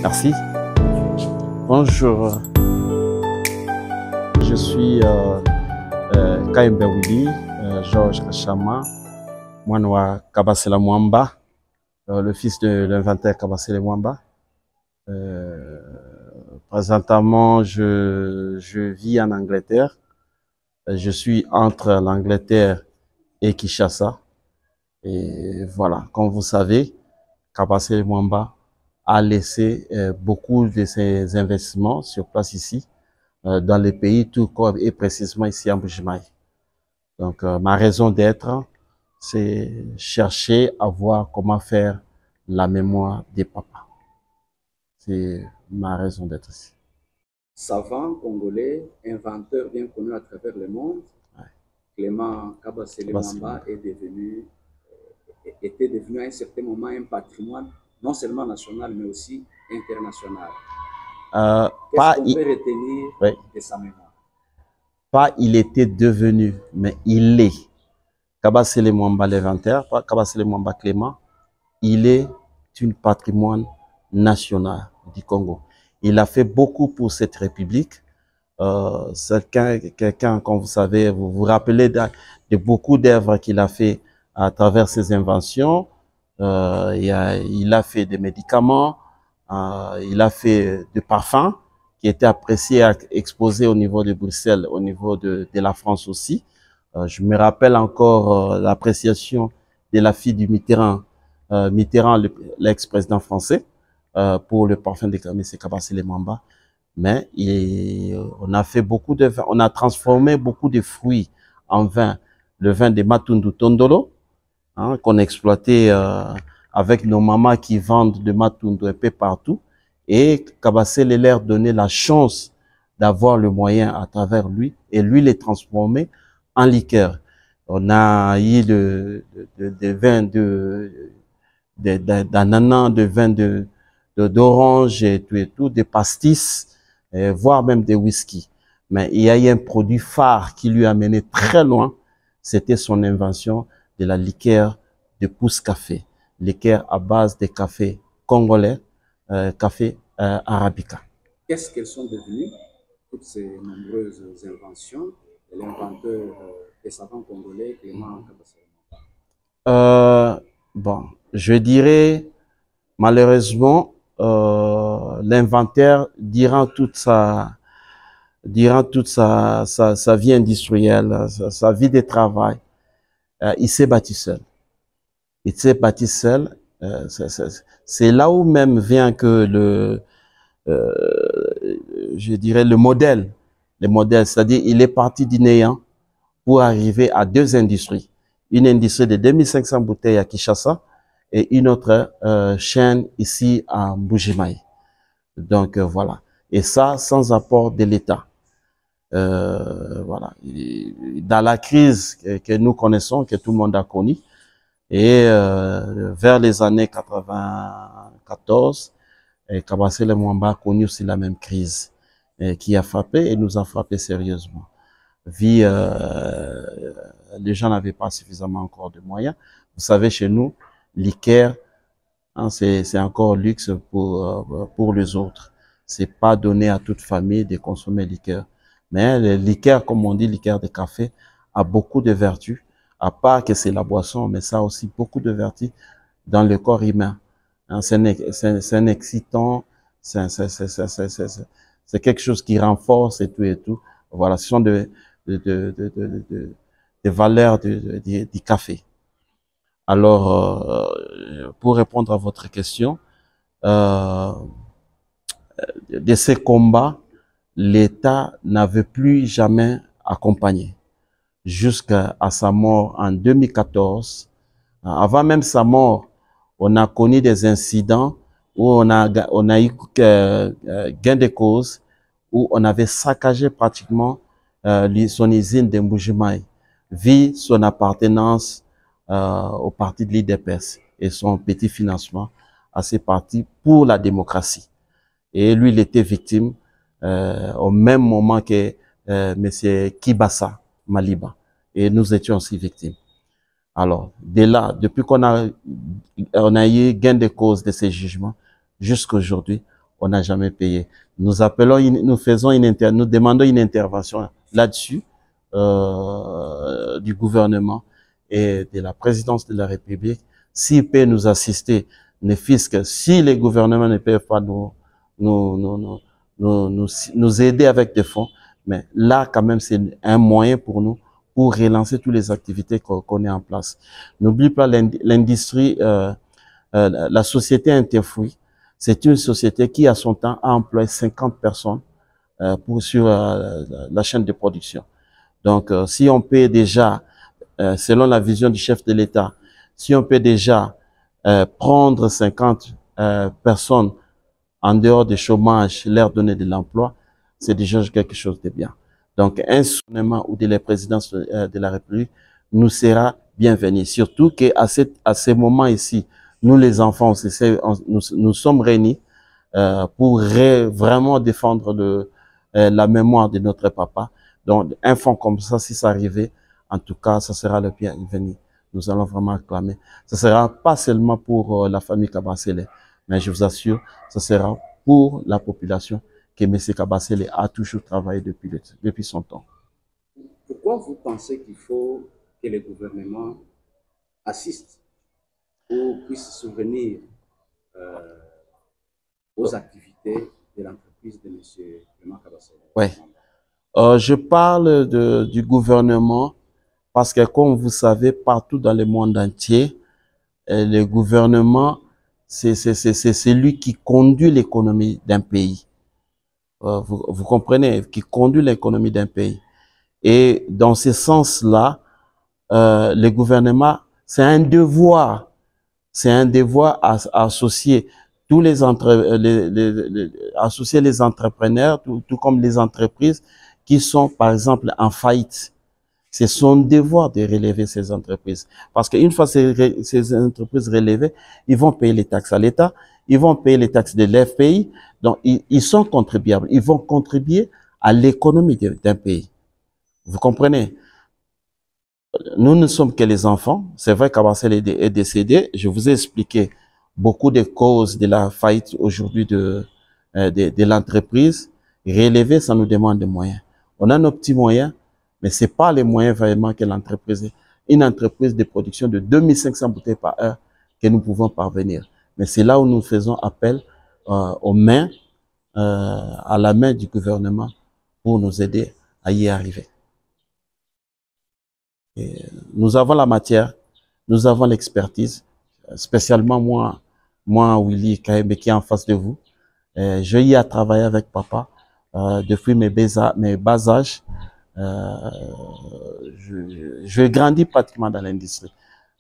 Merci. Bonjour. Je suis Kayembe Willy, Georges Kachama, Mwanwa Kabasela Mwamba, le fils de l'inventaire Kabasela Mwamba. Présentement, je vis en Angleterre. Je suis entre l'Angleterre et Kinshasa. Et voilà, comme vous savez, Kabasela Mwamba a laissé beaucoup de ses investissements sur place ici, dans le pays, tout comme et précisément ici en Mbuji-Mayi. Donc, ma raison d'être, c'est chercher à voir comment faire la mémoire des papas. C'est ma raison d'être ici. Savant congolais, inventeur bien connu à travers le monde, ouais. Clément Kabasela Mwamba était devenu à un certain moment un patrimoine non seulement national, mais aussi international. Qu'est-ce qu'on peut retenir de sa mémoire? Pas il était devenu, mais il est. Kabasela Mwamba l'inventaire, pas Kabasela Mwamba Clément, il est un patrimoine national du Congo. Il a fait beaucoup pour cette république. C'est quelqu'un, comme vous savez, vous vous rappelez de beaucoup d'œuvres qu'il a fait à travers ses inventions. Il a fait des médicaments, il a fait des parfums qui étaient appréciés, exposés au niveau de Bruxelles, au niveau de la France aussi. Je me rappelle encore l'appréciation de la fille du Mitterrand, l'ex-président français, pour le parfum de M. Kabasela Mwamba. Mais on a fait beaucoup de vin, on a transformé beaucoup de fruits en vin. Le vin de Matundu Tondolo, hein, qu'on exploitait avec nos mamans qui vendent de Matundu un peu partout. Et Kabasela leur donnait la chance d'avoir le moyen à travers lui, et lui les transformer en liqueur. On a eu de vin d'ananas, de vin d'orange et tout, des pastis, voire même des whisky. Mais il y a eu un produit phare qui lui a mené très loin, c'était son invention de la liqueur de pousse café, liqueur à base de café congolais, café arabica. Qu'est-ce qu'elles sont devenues, toutes ces nombreuses inventions de l'inventeur des savants congolais, Clément Kabasela? Bon, je dirais, malheureusement, l'inventaire, durant toute sa vie industrielle, sa vie de travail, il s'est bâti seul. Il s'est bâti seul. C'est là où même vient que je dirais le modèle, c'est-à-dire il est parti du néant pour arriver à deux industries. Une industrie de 2500 bouteilles à Kinshasa et une autre chaîne ici à Mbuji-Mayi. Donc voilà. Et ça, sans apport de l'État. Voilà. Dans la crise que nous connaissons, que tout le monde a connue, et vers les années 94, Kabasela Mwamba a connu aussi la même crise qui a frappé et nous a frappé sérieusement. Les gens n'avaient pas suffisamment encore de moyens. Vous savez, chez nous, liqueur, hein, c'est encore luxe pour les autres. C'est pas donné à toute famille de consommer liqueur. Mais le liqueur, comme on dit, liqueur de café, a beaucoup de vertus. À part que c'est la boisson, mais ça a aussi beaucoup de vertus dans le corps humain. Hein, c'est un excitant, c'est quelque chose qui renforce et tout et tout. Voilà, ce sont des valeurs du café. Alors, pour répondre à votre question, de ces combats, l'État n'avait plus jamais accompagné jusqu'à sa mort en 2014. Avant même sa mort, on a connu des incidents où on a eu gain de cause, où on avait saccagé pratiquement son usine de Mbuji-Mayi, vu son appartenance au parti de l'IDPS et son petit financement à ces partis pour la démocratie. Et lui, il était victime au même moment que M. Kibasa Maliba. Et nous étions aussi victimes. Alors, dès là, depuis qu'on a eu gain de cause de ces jugements, jusqu'à aujourd'hui, on n'a jamais payé. Nous demandons une intervention là-dessus du gouvernement et de la présidence de la République. S'ils peuvent nous assister, ne fût-ce que si les gouvernements ne peuvent pas nous aider avec des fonds, mais là, quand même, c'est un moyen pour nous pour relancer toutes les activités qu'on est en place. N'oublie pas l'industrie, la société Interfruits. C'est une société qui, à son temps, a employé 50 personnes sur la chaîne de production. Donc, si on peut déjà, selon la vision du chef de l'État, si on peut déjà prendre 50 personnes en dehors du chômage, leur donner de l'emploi, c'est déjà quelque chose de bien. Donc, un soutien ou de la présidence de la République nous sera bienvenu. Surtout qu'à ces moments ici, nous les enfants, nous sommes réunis pour vraiment défendre la mémoire de notre papa. Donc, un fonds comme ça, si ça arrivait, en tout cas, ça sera le bienvenu. Nous allons vraiment acclamer. Ce sera pas seulement pour la famille Kabasele, mais je vous assure, ce sera pour la population que M. Kabasele a toujours travaillé depuis son temps. Pourquoi vous pensez qu'il faut que le gouvernement assiste ou puisse subvenir aux activités de l'entreprise de M. Clément Kabasele? Oui. Je parle du gouvernement parce que, comme vous savez, partout dans le monde entier, le gouvernement, c'est celui qui conduit l'économie d'un pays. Vous comprenez, qui conduit l'économie d'un pays. Et dans ce sens-là, le gouvernement, c'est un devoir à associer tous associer les entrepreneurs, tout comme les entreprises qui sont, par exemple, en faillite. C'est son devoir de relever ces entreprises. Parce qu'une fois ces entreprises relevées, ils vont payer les taxes à l'État, ils vont payer les taxes de leur pays. Donc, ils sont contribuables. Ils vont contribuer à l'économie d'un pays. Vous comprenez? Nous ne sommes que les enfants. C'est vrai qu'Abasele est décédé. Je vous ai expliqué beaucoup de causes de la faillite aujourd'hui de l'entreprise. Relever, ça nous demande des moyens. On a nos petits moyens, mais c'est pas les moyens vraiment que l'entreprise, une entreprise de production de 2500 bouteilles par heure que nous pouvons parvenir. Mais c'est là où nous faisons appel aux mains, à la main du gouvernement pour nous aider à y arriver. Et nous avons la matière, nous avons l'expertise, spécialement moi, Willy Kaembe, qui est en face de vous. Je y ai travaillé avec papa depuis mes bas âges. Je grandis pratiquement dans l'industrie.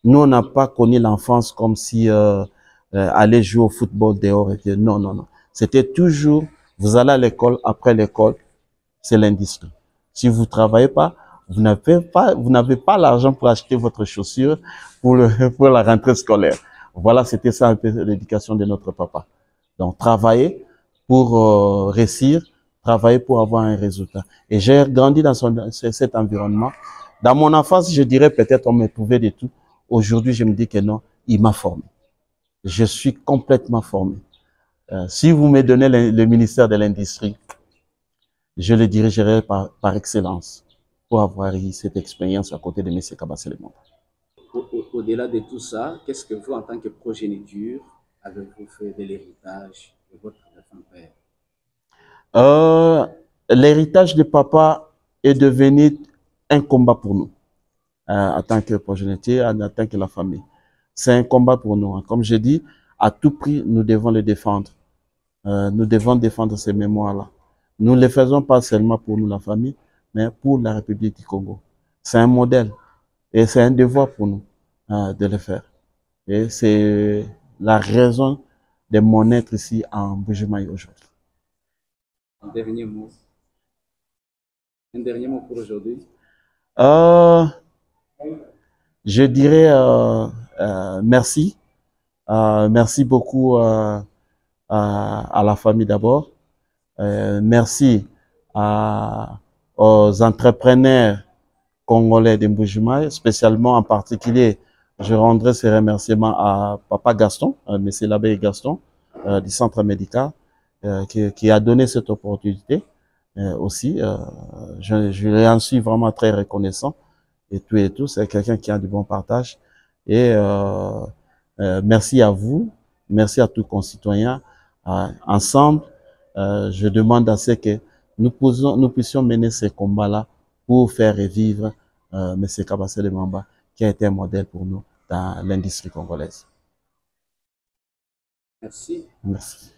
Nous, on n'a pas connu l'enfance comme si aller jouer au football dehors était... Non, non, non. C'était toujours, vous allez à l'école, après l'école, c'est l'industrie. Si vous travaillez pas, vous n'avez pas l'argent pour acheter votre chaussure pour la rentrée scolaire. Voilà, c'était ça un peu l'éducation de notre papa. Donc, travailler pour réussir, travailler pour avoir un résultat. Et j'ai grandi dans cet environnement. Dans mon enfance, je dirais peut-être on me trouvait de tout. Aujourd'hui, je me dis que non, il m'a formé. Je suis complètement formé. Si vous me donnez le ministère de l'Industrie, je le dirigerai par excellence pour avoir eu cette expérience à côté de M. Kabasele. Au-delà de tout ça, qu'est-ce que vous, en tant que progéniture, avez-vous fait de l'héritage de votre défunt père? L'héritage de papa est devenu un combat pour nous, en tant que progéniture, en tant que la famille. C'est un combat pour nous. Comme je dis, à tout prix, nous devons le défendre. Nous devons défendre ces mémoires-là. Nous ne le faisons pas seulement pour nous, la famille, mais pour la République du Congo. C'est un modèle et c'est un devoir pour nous de le faire. Et c'est la raison de mon être ici en Mbuji-Mayi aujourd'hui. Un dernier mot. Un dernier mot pour aujourd'hui. Je dirais merci. Merci beaucoup à la famille d'abord. Merci aux entrepreneurs congolais de Mbuji-Mayi, spécialement en particulier, je rendrai ces remerciements à Papa Gaston, Monsieur l'abbé Gaston, du centre médical, qui a donné cette opportunité aussi. Je en suis vraiment très reconnaissant et tout. C'est quelqu'un qui a du bon partage. Et merci à vous, merci à tous concitoyens. Ensemble, je demande à ce que nous puissions mener ces combats-là pour faire revivre M. Kabassé Mamba, qui a été un modèle pour nous dans l'industrie congolaise. Merci. Merci.